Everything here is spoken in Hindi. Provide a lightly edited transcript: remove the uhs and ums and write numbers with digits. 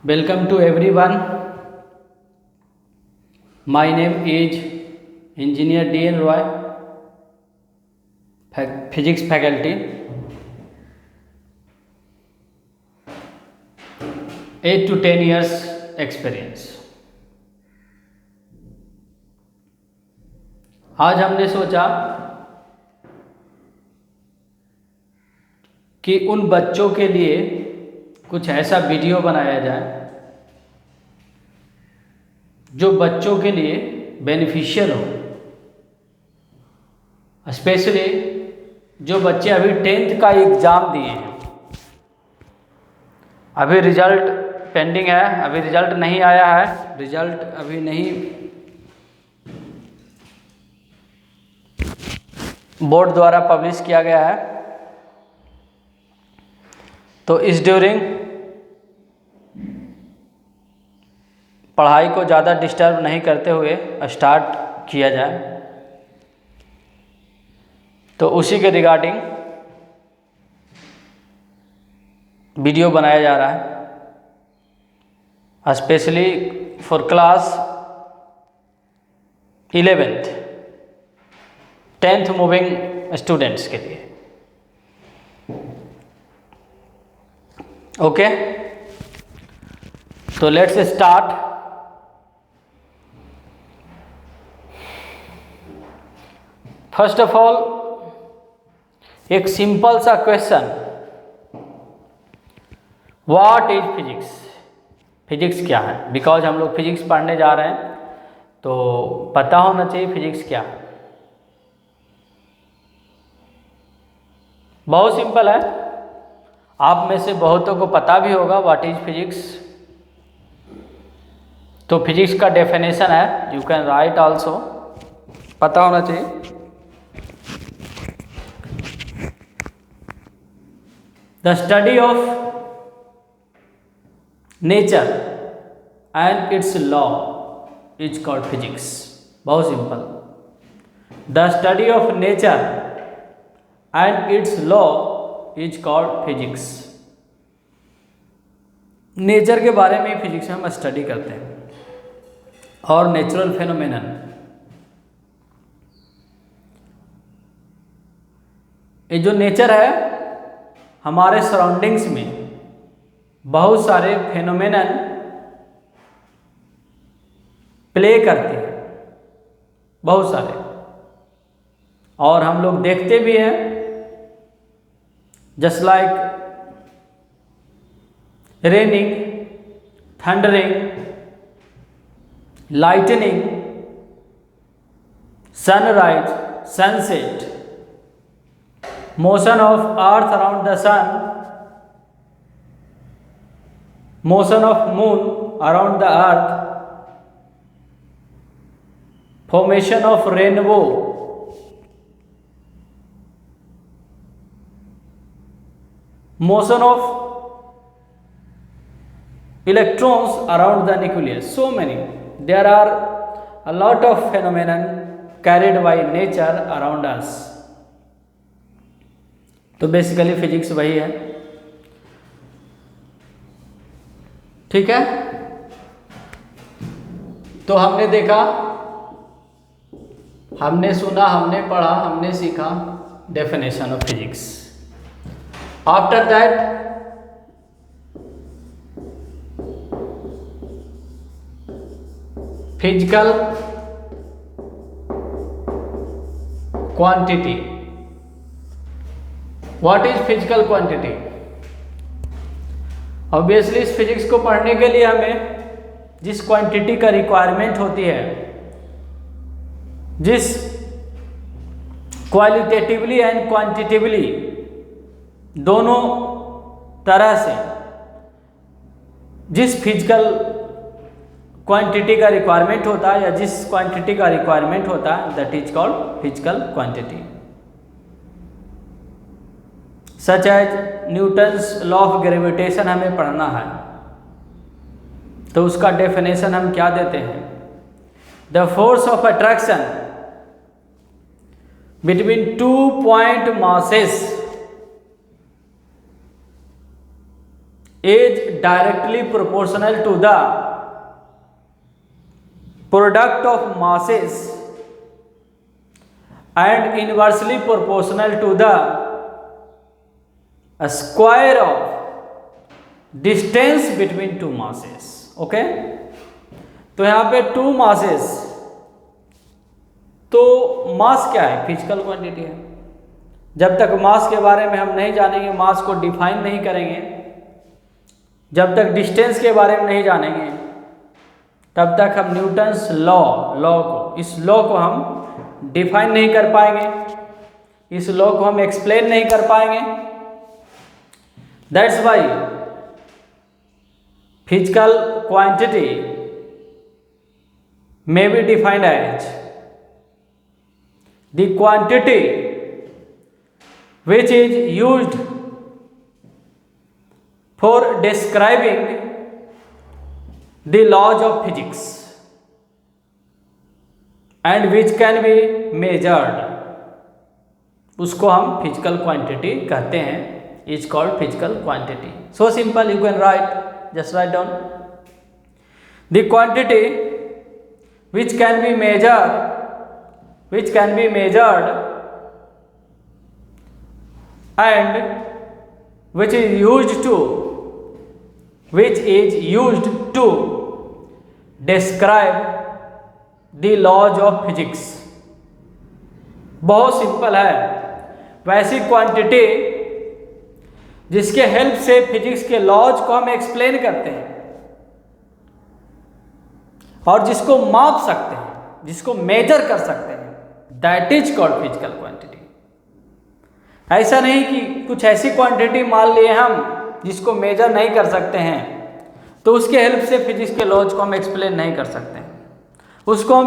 Welcome to everyone. My name is Engineer D.N. Roy, Physics faculty. 8 to 10 years experience. आज हमने सोचा कि उन बच्चों के लिए कुछ ऐसा वीडियो बनाया जाए जो बच्चों के लिए बेनिफिशियल हो, स्पेशली जो बच्चे अभी 10th का एग्ज़ाम दिए हैं। अभी रिज़ल्ट पेंडिंग है, अभी रिज़ल्ट नहीं आया है, रिज़ल्ट अभी नहीं बोर्ड द्वारा पब्लिश किया गया है। तो इस ड्यूरिंग पढ़ाई को ज़्यादा डिस्टर्ब नहीं करते हुए स्टार्ट किया जाए, तो उसी के रिगार्डिंग वीडियो बनाया जा रहा है, specially for class 11th 10th moving students के लिए। ओके, तो let's start. First of all एक सिंपल सा question, what is physics? Physics क्या है? बिकॉज हम लोग फिजिक्स पढ़ने जा रहे हैं तो पता होना चाहिए फिजिक्स क्या है। बहुत सिंपल है, आप में से बहुतों को पता भी होगा व्हाट इज फिजिक्स। तो फिजिक्स का डेफिनेशन है, यू कैन राइट आल्सो, पता होना चाहिए। The study of nature and its law is called physics. बहुत simple, the study of nature and its law is called physics. Nature के बारे में फिजिक्स में हम स्टडी करते हैं और नेचुरल फेनोमेनन। ये जो नेचर है, हमारे सराउंडिंग्स में बहुत सारे फेनोमेनन प्ले करते हैं, बहुत सारे, और हम लोग देखते भी हैं। Just like raining, thundering, lightning, sunrise, sunset, motion of earth around the sun, motion of moon around the earth, formation of rainbow, motion of electrons around the nucleus. So many, there are a lot of phenomena carried by nature around us. तो बेसिकली फिजिक्स वही है, ठीक है। तो हमने देखा, हमने सुना, हमने पढ़ा, हमने सीखा definition of physics. After that physical quantity. What is physical quantity? Obviously इस फिजिक्स को पढ़ने के लिए हमें जिस क्वांटिटी का रिक्वायरमेंट होती है, जिस क्वालिटेटिवली एंड क्वांटिटेटिवली दोनों तरह से जिस फिजिकल क्वांटिटी का रिक्वायरमेंट होता है या जिस क्वांटिटी का रिक्वायरमेंट होता है, that is called physical quantity. Such as Newton's law of gravitation हमें पढ़ना है, तो उसका डेफिनेशन हम क्या देते हैं? The force of attraction between 2 point masses is directly proportional to the product of masses and inversely proportional to the square of distance between two masses. Okay, तो यहाँ पे टू मासेस, तो मास क्या है? फिजिकल क्वांटिटी है। जब तक मास के बारे में हम नहीं जानेंगे, मास को डिफाइन नहीं करेंगे, जब तक डिस्टेंस के बारे में नहीं जानेंगे, तब तक हम न्यूटन्स इस लॉ को हम डिफाइन नहीं कर पाएंगे, इस लॉ को हम एक्सप्लेन नहीं कर पाएंगे। That's why physical quantity may be defined as the quantity which is used for describing the laws of physics and which can be measured, उसको हम फिजिकल क्वांटिटी कहते हैं, is called physical quantity. So simple, you can right, just write down the quantity which can be measured and which is used to describe the laws of physics। बहुत सिंपल है, वैसी क्वांटिटी जिसके हेल्प से फिजिक्स के लॉज को हम एक्सप्लेन करते हैं और जिसको माप सकते हैं, जिसको मेजर कर सकते हैं, that is called physical quantity. ऐसा नहीं कि कुछ ऐसी क्वांटिटी मान लिए हम जिसको मेजर नहीं कर सकते हैं, तो उसके हेल्प से फिजिक्स के लॉज को हम एक्सप्लेन नहीं कर सकते हैं, उसको हम